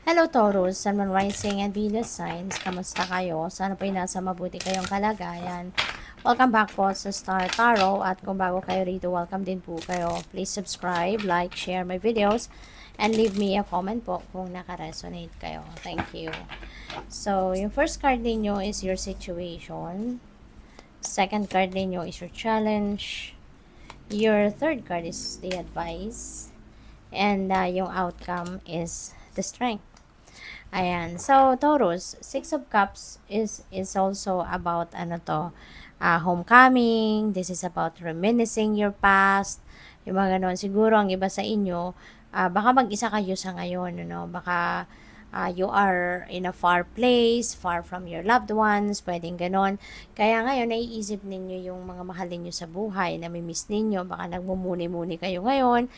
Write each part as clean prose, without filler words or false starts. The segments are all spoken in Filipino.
Hello Taurus, Sun, Moon, Rising, and Venus signs. Kamusta kayo? Sana po'y nasa mabuti kayong kalagayan. Welcome back po sa Star Tarot. At kung bago kayo rito, welcome din po kayo. Please subscribe, like, share my videos, and leave me a comment po kung naka-resonate kayo. Thank you. So, yung first card ninyo is your situation. Second card ninyo is your challenge. Your third card is the advice. And yung outcome is the strength. Ayan. So, Taurus, Six of Cups is also about homecoming. This is about reminiscing your past. Yung mga ganon. Siguro, ang iba sa inyo, baka mag-isa kayo sa ngayon, Baka you are in a far place, far from your loved ones, pwedeng ganon. Kaya ngayon, naiisip ninyo yung mga mahal ninyo sa buhay, namimiss ninyo, baka nagmumuni-muni kayo ngayon,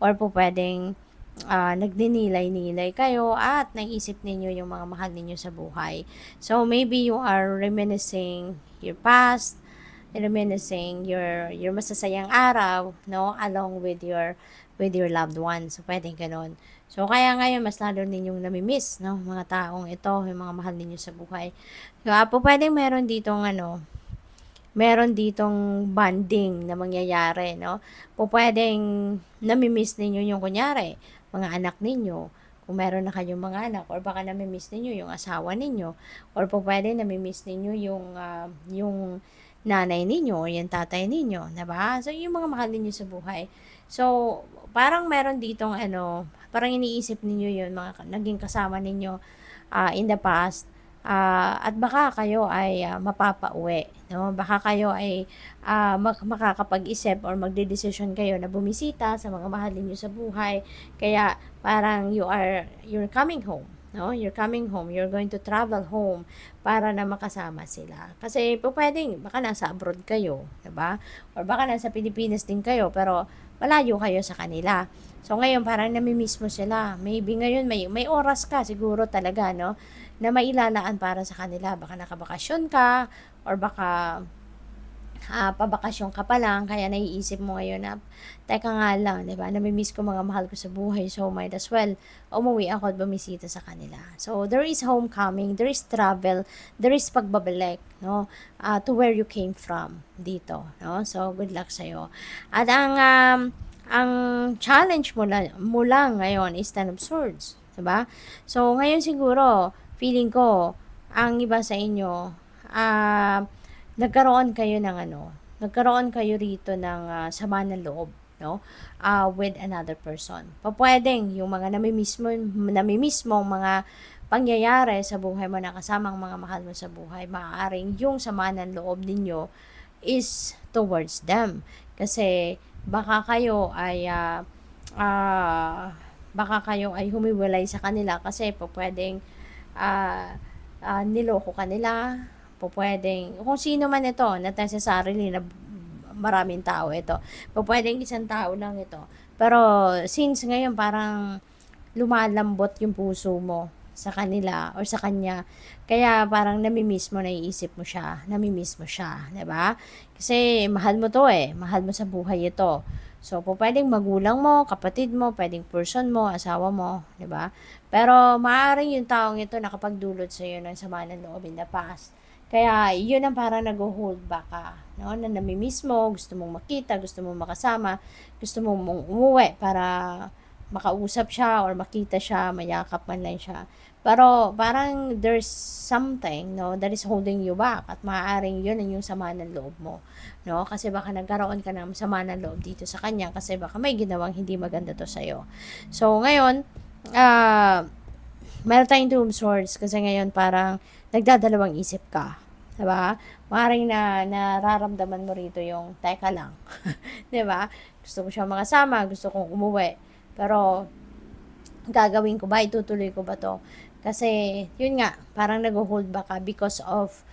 or po pwedeng nagninilay-nilay kayo at naisip ninyo yung mga mahal ninyo sa buhay. So, maybe you are reminiscing your past, reminiscing your masasayang araw, no? Along with your loved ones. So, pwedeng ganun. So, kaya ngayon, mas lalo ninyong namimiss, no? Mga taong ito, yung mga mahal ninyo sa buhay. So, po pwedeng meron ditong bonding na mangyayari, no? Po pwedeng namimiss ninyo yung kunyari, mga anak ninyo, kung meron na kayong mga anak, or baka namimiss ninyo yung asawa ninyo, or po pwede namimiss ninyo yung nanay ninyo, or yung tatay ninyo, diba? So, yung mga mahal ninyo sa buhay. So, parang meron ditong parang iniisip ninyo yun, mga naging kasama ninyo in the past, at baka kayo ay mapapauwi, no? Baka kayo ay makakapag-isip or magdedesisyon kayo na bumisita sa mga mahal niyo sa buhay. Kaya parang you're coming home, no? You're coming home. You're going to travel home para na makasama sila. Kasi pwedeng baka nasa abroad kayo, 'di ba? Or baka nasa Pilipinas din kayo pero malayo kayo sa kanila. So ngayon parang namimiss mo sila. Maybe ngayon may oras ka siguro talaga, no? Na mailalaan para sa kanila. Baka nakabakasyon ka, or baka pabakasyon ka pa lang, kaya naiisip mo ngayon na, teka nga lang, diba, namimiss ko mga mahal ko sa buhay, so might as well, umuwi ako at bumisita sa kanila. So, there is homecoming, there is travel, there is pagbabalik, no, to where you came from, dito, no, so, good luck sa'yo. At ang challenge mo lang ngayon is Ten of Swords, diba? So, ngayon siguro, feeling ko, ang iba sa inyo, nagkaroon kayo rito ng sama ng loob, no? With another person. Pwedeng yung mga namimiss mo mga pangyayari sa buhay mo na kasamang mga mahal mo sa buhay, maaaring yung sama ng loob ninyo is towards them. Kasi baka kayo ay humiwalay sa kanila kasi pwedeng niloko kanila, pwedeng kung sino man ito, not necessarily na maraming tao ito, pwedeng isang tao lang ito, pero since ngayon parang lumalambot yung puso mo sa kanila or sa kanya, kaya parang namimiss mo, namimiss mo siya, 'di ba? Kasi mahal mo to mahal mo sa buhay ito. So, pwedeng magulang mo, kapatid mo, pwedeng person mo, asawa mo, 'di ba? Pero maaaring yung taong ito nakapagdulot sa iyo ng sama ng loob in the past. Kaya yun ang parang nag-hold back ka, no? Na namimiss mo, gusto mong makita, gusto mong makasama, gusto mong umuwi para makausap siya or makita siya, mayakap man lang siya. Pero parang there's something, no, that is holding you back, at maaaring yun ang yung sama ng loob mo, no? Kasi baka nagkaroon ka ng sama ng loob dito sa kanya kasi baka may ginawang hindi maganda to sa'yo. So, ngayon, meron tayong Two of Swords kasi ngayon parang nagdadalawang isip ka. Diba? Maaaring nararamdaman mo rito yung, teka lang. Diba? Gusto ko siya makasama, gusto kong umuwi. Pero, gagawin ko ba? Itutuloy ko ba to? Kasi, yun nga, parang nag-hold back ka because of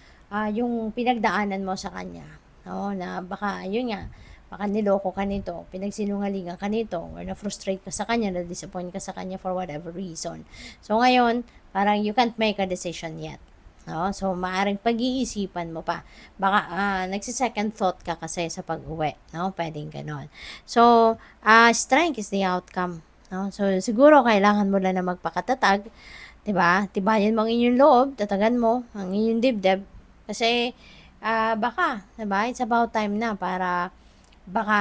yung pinagdaanan mo sa kanya. No? Na baka, yun nga, baka niloko ka nito, pinagsinungalingan ka nito, or na-frustrate ka sa kanya, na-disappoint ka sa kanya for whatever reason. So, ngayon, parang you can't make a decision yet. No? So, maaring pag-iisipan mo pa. Baka nagsi-second thought ka kasi sa pag-uwi. No? Pwedeng ganon. So, strength is the outcome. no? So, siguro kailangan mo lang na magpakatatag, 'di ba? Tibayan mo ang inyong loob, tatagan mo ang inyong dibdib kasi baka, 'di ba? It's about time na para baka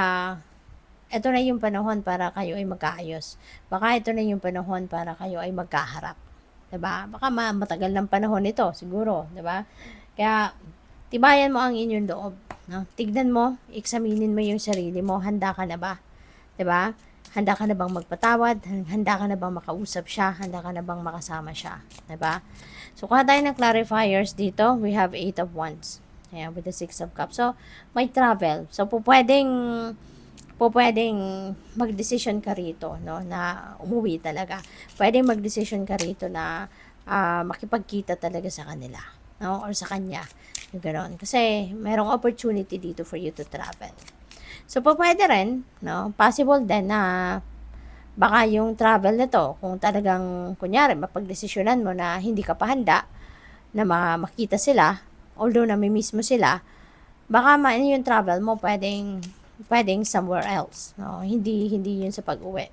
eto na yung panahon para kayo ay magkaayos. Baka ito na yung panahon para kayo ay magkaharap. 'Di ba? Baka matagal ng panahon ito siguro, 'di ba? Kaya tibayan mo ang inyong loob, no? Tignan mo, eksaminin mo yung sarili mo, handa ka na ba? 'Di ba? Handa ka na bang magpatawad? Handa ka na bang makausap siya? Handa ka na bang makasama siya? 'Di ba? So, kuha tayo ng clarifiers dito. We have 8 of Wands. Ayan, with the 6 of Cups. So, may travel. So, pwedeng mag-decision ka rito, no, na umuwi talaga. Pwedeng mag-decision ka rito na makipagkita talaga sa kanila, no, or sa kanya. Yung gano'n. Kasi merong opportunity dito for you to travel. So, pwede rin, no, possible din na baka yung travel na to, kung talagang, kunyari, mapagdesisyonan mo na hindi ka pa handa na makita sila, although namimiss mo sila, baka yung travel mo pwedeng somewhere else, no? Hindi yun sa pag-uwi.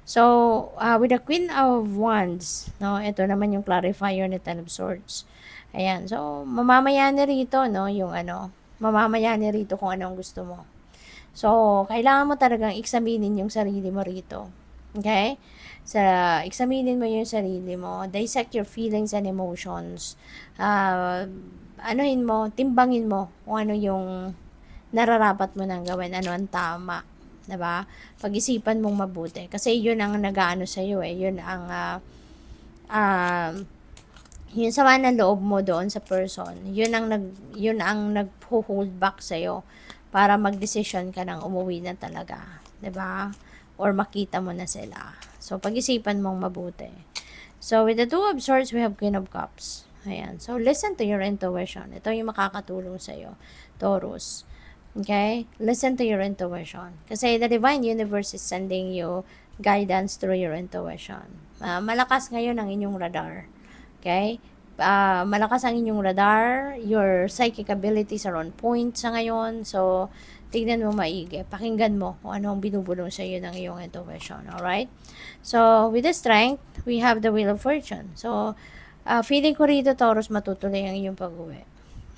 So, with the Queen of Wands, no, ito naman yung clarifier ni Ten of Swords. Ayan, so, mamamayani rito, no, mamamayani rito kung anong gusto mo. So, kailangan mo talagang eksaminin yung sarili mo rito. Okay? Eksaminin mo yung sarili mo. Dissect your feelings and emotions. Timbangin mo kung ano yung nararapat mo nang gawin, ano ang tama. 'Di ba? Pag-isipan mong mabuti. Kasi yun ang nag-aano sa'yo eh. Yun ang yung sama ng loob mo doon sa person, yun ang nag-hold back sa'yo para mag-decision ka ng umuwi na talaga, 'di ba? Or makita mo na sila. So, pag-isipan mong mabuti. So, with the Two of Swords, we have Queen of Cups. Ayan. So, listen to your intuition. Ito yung makakatulong sa'yo, Taurus. Okay? Listen to your intuition. Kasi the Divine Universe is sending you guidance through your intuition. Malakas ngayon ang inyong radar. Okay? Malakas ang inyong radar. Your psychic abilities are on point sa ngayon. So, tignan mo maigi. Pakinggan mo kung ano ang binubulong sa iyo ng iyong intuition. Alright? So, with the Strength, we have the Wheel of Fortune. So, feeling ko rito, Taurus, matutuloy ang iyong pag-uwi.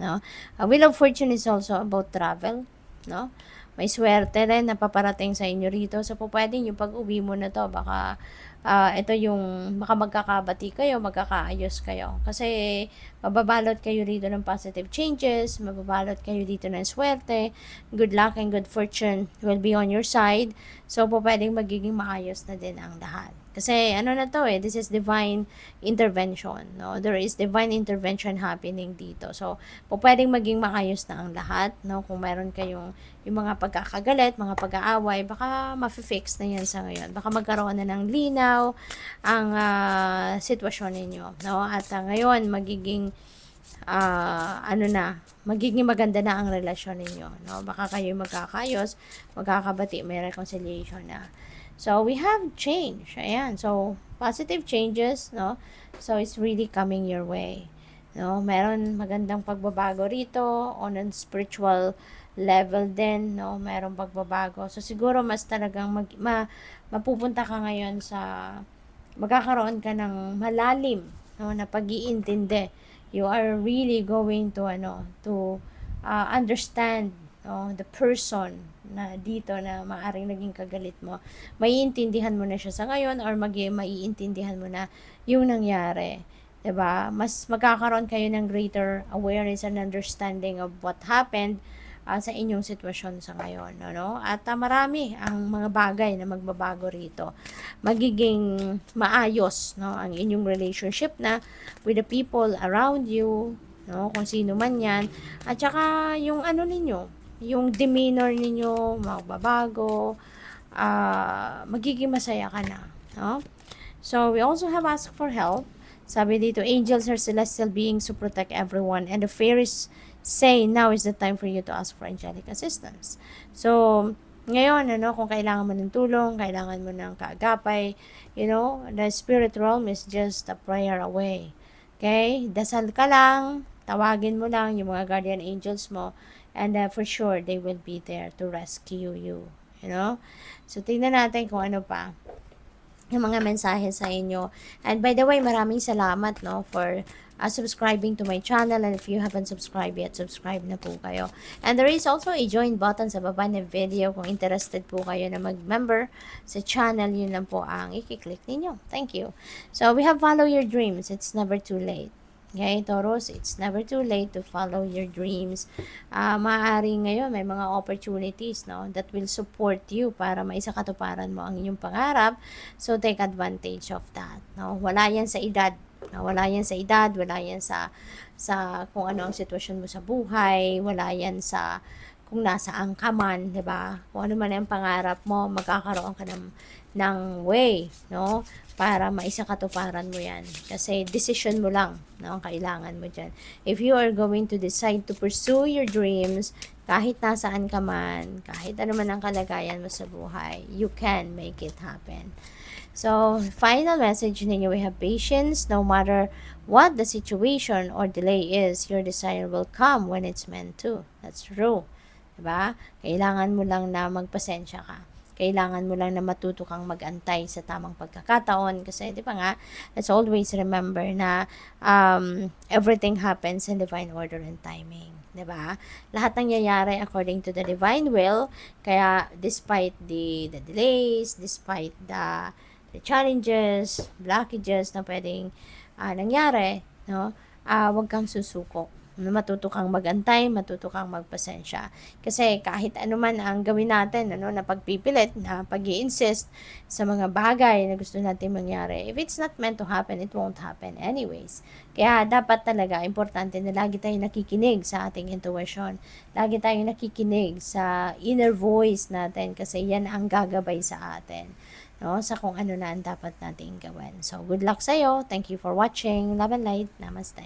No? Wheel of Fortune is also about travel. No? May swerte rin na paparating sa inyo rito. So, pwedeng yung pag-uwi mo na to, baka ito yung baka magkakabati kayo, magkakaayos kayo. Kasi mababalot kayo rito ng positive changes, mababalot kayo dito ng swerte, good luck and good fortune will be on your side. So, pwedeng magiging maayos na din ang lahat. Kasi ano na to this is divine intervention, no? There is divine intervention happening dito. So, pwedeng maging maayos na ang lahat, no? Kung meron kayong yung mga pagkakagalit, mga pag-aaway, baka ma-fix na yan sa ngayon. Baka magkaroon na ng linaw ang sitwasyon ninyo, no? At ngayon magiging magiging maganda na ang relasyon ninyo, no? Baka kayo magkakayos, magkakabati, may reconciliation na. So, we have change. Ayan. So, positive changes, no? So, it's really coming your way. No? Meron magandang pagbabago rito on a spiritual level din, no? Merong pagbabago. So, siguro mas talagang mapupunta ka ngayon sa magkakaroon ka ng malalim, no, na pag-iintindi. You are really going to understand, no, the person na dito na maaring naging kagalit mo. Maiintindihan mo na siya sa ngayon or maiintindihan mo na yung nangyari. 'Di ba? Mas magkakaroon kayo ng greater awareness and understanding of what happened sa inyong sitwasyon sa ngayon, no? At marami ang mga bagay na magbabago rito. Magiging maayos, no, ang inyong relationship na with the people around you, no, kung sino man 'yan. At saka yung ninyo, yung demeanor ninyo magbabago, magiging masaya ka na, no? So, we also have asked for help. Sabi dito, angels are celestial beings to protect everyone, and the fairies say now is the time for you to ask for angelic assistance. So, ngayon, kung kailangan mo ng tulong, kailangan mo ng kaagapay, the spirit realm is just a prayer away. Okay? Dasal ka lang, tawagin mo lang yung mga guardian angels mo, and for sure, they will be there to rescue you. So, tingnan natin kung ano pa. yung mga mensahe sa inyo. And by the way, maraming salamat, no, for subscribing to my channel. And if you haven't subscribed yet, subscribe na po kayo. And there is also a join button sa baba ng video. Kung interested po kayo na mag-member sa channel, yun lang po ang i-click ninyo. Thank you. So, we have follow your dreams. It's never too late. Okay, Taurus, it's never too late to follow your dreams. Maaaring ngayon may mga opportunities, no, that will support you para maisakatuparan mo ang inyong pangarap. So, take advantage of that. No? Wala yan sa edad. No? Wala yan sa edad, wala yan sa kung ano ang sitwasyon mo sa buhay, wala yan sa kung nasaan ka man, 'di ba? Kung ano man ang pangarap mo, magkakaroon ka ng way, no? Para maisakatuparan mo 'yan. Kasi decision mo lang, no, ang kailangan mo diyan. If you are going to decide to pursue your dreams, kahit nasaan ka man, kahit ano man ang kalagayan mo sa buhay, you can make it happen. So, final message ninyo, we have patience. No matter what the situation or delay is, your desire will come when it's meant to. That's true. Diba? Kailangan mo lang na magpasensya ka. Kailangan mo lang na matuto kang mag-antay sa tamang pagkakataon. Kasi, di ba nga, let's always remember na everything happens in divine order and timing. Diba? Lahat ng nangyayari according to the divine will. Kaya, despite the delays, despite the challenges, blockages na pwedeng nangyari, no? Huwag kang susuko. Matuto kang magantay, matuto kang magpasensya. Kasi kahit ano man ang gawin natin, ano, na pagpipilit, na pag-i-insist sa mga bagay na gusto natin mangyari, if it's not meant to happen, it won't happen anyways. Kaya dapat talaga, importante na lagi tayong nakikinig sa ating intuition. Lagi tayong nakikinig sa inner voice natin kasi yan ang gagabay sa atin, no, sa kung ano na ang dapat nating gawin. So, good luck sa'yo. Thank you for watching. Love and light. Namaste.